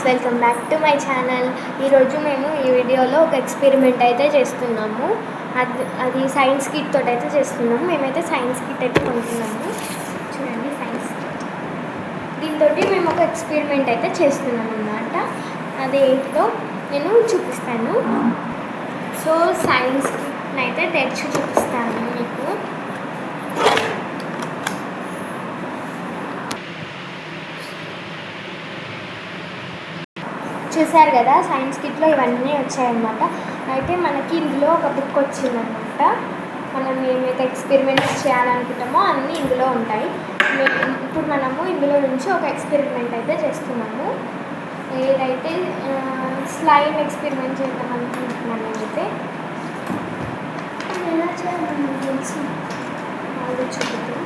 Welcome back to my channel. ఈరోజు మేము ఈ వీడియోలో ఒక ఎక్స్పెరిమెంట్ అయితే చేస్తున్నాము. అది సైన్స్ కిట్ తోటి అయితే చేస్తున్నాము. మేమైతే సైన్స్ కిట్ అయితే కొనుక్కున్నాము. చూడండి సైన్స్ కిట్. దీంతో మేము ఒక ఎక్స్పెరిమెంట్ అయితే చేస్తున్నాము అన్నమాట. అదేంటిదో నేను చూపిస్తాను. సో సైన్స్ కిట్ని అయితే తెచ్చి చూపిస్తాను మీకు. చూసారు కదా, సైన్స్ కిట్లో ఇవన్నీ వచ్చాయన్నమాట. అయితే మనకి ఇందులో ఒక బుక్ వచ్చిందనమాట. మనం ఏమైతే ఎక్స్పెరిమెంట్స్ చేయాలనుకుంటామో అన్నీ ఇందులో ఉంటాయి. ఇప్పుడు మనము ఇందులో నుంచి ఒక ఎక్స్పెరిమెంట్ అయితే చేస్తున్నాము. ఏదైతే స్లైమ్ ఎక్స్పెరిమెంట్ చేద్దాం అనుకుంటున్నాను. నేనైతే ఎలా చేయాలని తెలుసు చూపుతూ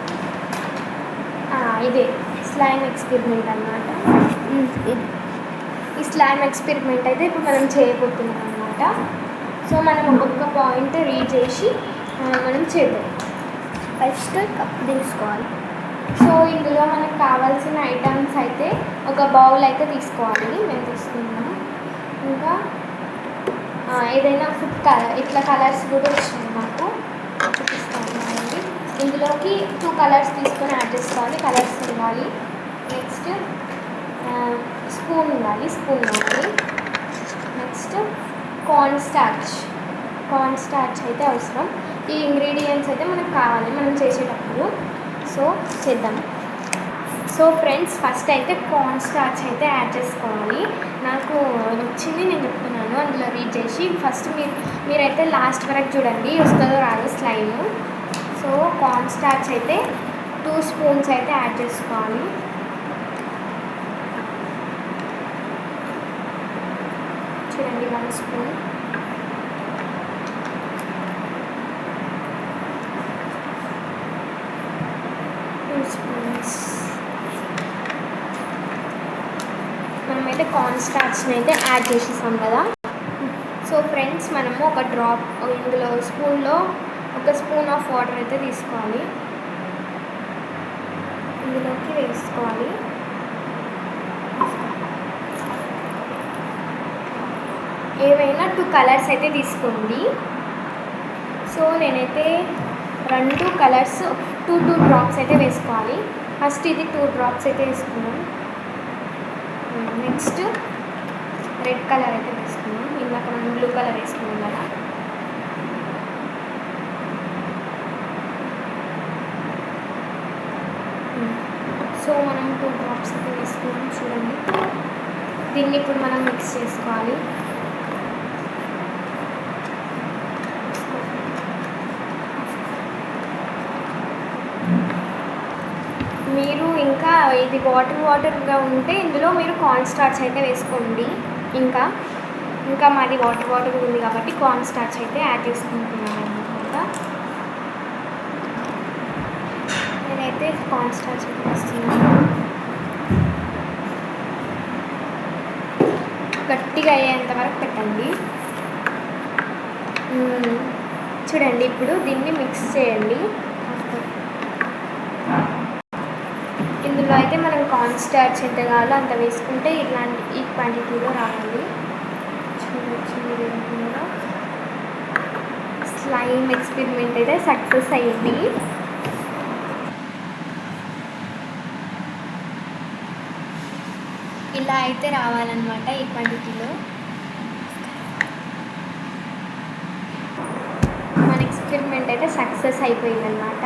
ఇదే స్లైమ్ ఎక్స్పెరిమెంట్ అన్నమాట. ఈ స్లైమ్ ఎక్స్పెరిమెంట్ అయితే ఇప్పుడు మనం చేయబోతున్నాం అన్నమాట. సో మనం ఒక్కొక్క పాయింట్ రీడ్ చేసి మనం చేద్దాం. ఫస్ట్ కప్ తీసుకోవాలి. సో ఇందులో మనకు కావాల్సిన ఐటమ్స్ అయితే ఒక బౌల్ అయితే తీసుకోవాలి. మేము తీసుకున్నాం. ఇంకా ఏదైనా ఫుడ్ కలర్, ఇట్లా కలర్స్ కూడా వచ్చినాయి మాకు, చూపిస్తాను అండి. ఇందులోకి 2 కలర్స్ తీసుకొని యాడ్ చేసుకోవాలి. కలర్స్ ఇవ్వాలి. నెక్స్ట్ స్పూన్ ఇవ్వాలి. నెక్స్ట్ కార్న్ స్టార్చ్ అయితే అవసరం. ఈ ఇంగ్రీడియంట్స్ అయితే మనకు కావాలి మనం చేసేటప్పుడు. సో చేద్దాం. సో ఫ్రెండ్స్, ఫస్ట్ అయితే కార్న్ స్టార్చ్ అయితే యాడ్ చేసుకోవాలి. నాకు వచ్చింది, నేను చెప్తున్నాను అందులో రీడ్ చేసి. ఫస్ట్ మీరైతే లాస్ట్ వరకు చూడండి, వస్తుందో రాదో స్లైమ్. సో కార్న్ స్టార్చ్ అయితే 2 స్పూన్స్ అయితే యాడ్ చేసుకోవాలి. చూడండి 1 స్పూన్. మనమైతే కార్న్ స్టార్చ్ని అయితే యాడ్ చేసేసాం కదా. సో ఫ్రెండ్స్, మనము ఒక డ్రాప్ ఇందులో స్పూన్లో 1 స్పూన్ ఆఫ్ వాటర్ అయితే తీసుకోవాలి. ఇందులోకి వేసుకోవాలి. ఏవైనా 2 కలర్స్ అయితే తీసుకోండి. సో నేనైతే 2 కలర్స్ 2 డ్రాప్స్ అయితే వేసుకోవాలి. ఫస్ట్ ఇది 2 డ్రాప్స్ అయితే వేసుకున్నాం. నెక్స్ట్ రెడ్ కలర్ అయితే వేసుకున్నాం. ఇందాక మనం బ్లూ కలర్ వేసుకున్నాం కదా. సో మనం 2 డ్రాప్స్ అయితే వేసుకున్నాం. చూడండి, దీన్ని ఇప్పుడు మనం మిక్స్ చేసుకోవాలి. మీరు ఇంకా ఇది వాటర్గా ఉంటే ఇందులో మీరు కార్న్ స్టార్చ్ అయితే వేసుకోండి. ఇంకా మాది వాటర్ ఉంది కాబట్టి కార్న్ స్టార్చ్ అయితే యాడ్ చేసుకుంటున్నాను అనమాట. నేనైతే కార్న్ స్టార్చ్ అయితే వేస్తున్నాను. గట్టిగా అయ్యేంత వరకు పెట్టండి. చూడండి, ఇప్పుడు దీన్ని మిక్స్ చేయండి. ఇందులో అయితే మనం కార్న్ స్టార్చ్ ఎంత కావాలో అంత వేసుకుంటే ఈ క్వాంటిటీలో రావాలి. చూడొచ్చు మీరు. స్లైమ్ ఎక్స్పెరిమెంట్ అయితే సక్సెస్ అయ్యింది. ఇలా అయితే రావాలన్నమాట ఈ క్వాంటిటీలో. మన ఎక్స్పెరిమెంట్ అయితే సక్సెస్ అయిపోయిందన్నమాట.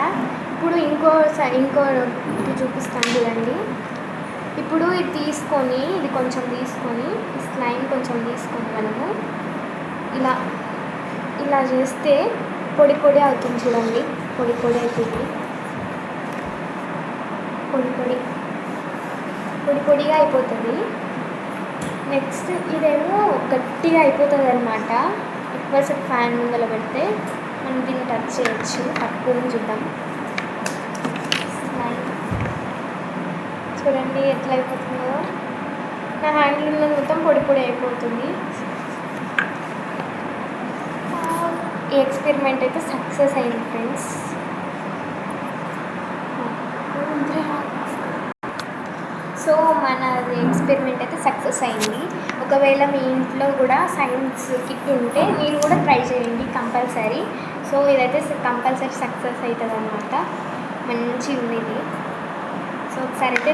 ఇప్పుడు ఇంకోటి చూపిస్తాను చూడండి. ఇప్పుడు ఇది కొంచెం తీసుకొని ఈ స్లైమ్ కొంచెం తీసుకొని మనము ఇలా చేస్తే పొడి అవుతుంది. చూడండి, పొడి అవుతుంది. పొడిగా అయిపోతుంది. నెక్స్ట్ ఇదేమో గట్టిగా అయిపోతుంది అన్నమాట. ఎక్కువసేపు ఫ్యాన్ ముందర పెడితే మనం దీన్ని టచ్ చేయొచ్చు. పట్టుకొని చూద్దాం. చూడండి ఎట్లా అయిపోతుందో. నా హ్యాండిల్ ఉన్నది మొత్తం పొడి అయిపోతుంది. ఈ ఎక్స్పెరిమెంట్ అయితే సక్సెస్ అయింది ఫ్రెండ్స్. సో మన ఎక్స్పెరిమెంట్ ఎక్స్పెరిమెంట్ అయితే సక్సెస్ అయింది. ఒకవేళ మీ ఇంట్లో కూడా సైన్స్ కిట్ ఉంటే మీరు కూడా ట్రై చేయండి కంపల్సరీ. సో ఇదైతే కంపల్సరీ సక్సెస్ అవుతుంది అనమాట. మంచిగా ఉంది ఇది. సో ఒకసారి అయితే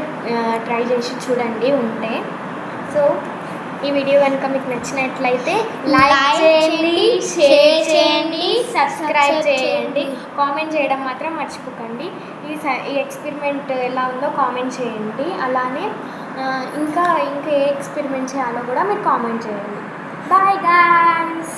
ట్రై చేసి చూడండి ఉంటే. సో ఈ వీడియో కనుక మీకు నచ్చినట్లయితే లైక్ చేయండి, షేర్ చేయండి, సబ్స్క్రైబ్ చేయండి, కామెంట్ చేయడం మాత్రం మర్చిపోకండి. ఈ ఎక్స్పెరిమెంట్ ఎలా ఉందో కామెంట్ చేయండి. అలానే ఇంకా ఏ ఎక్స్పెరిమెంట్ చేయాలో కూడా మీరు కామెంట్ చేయండి. Bye guys.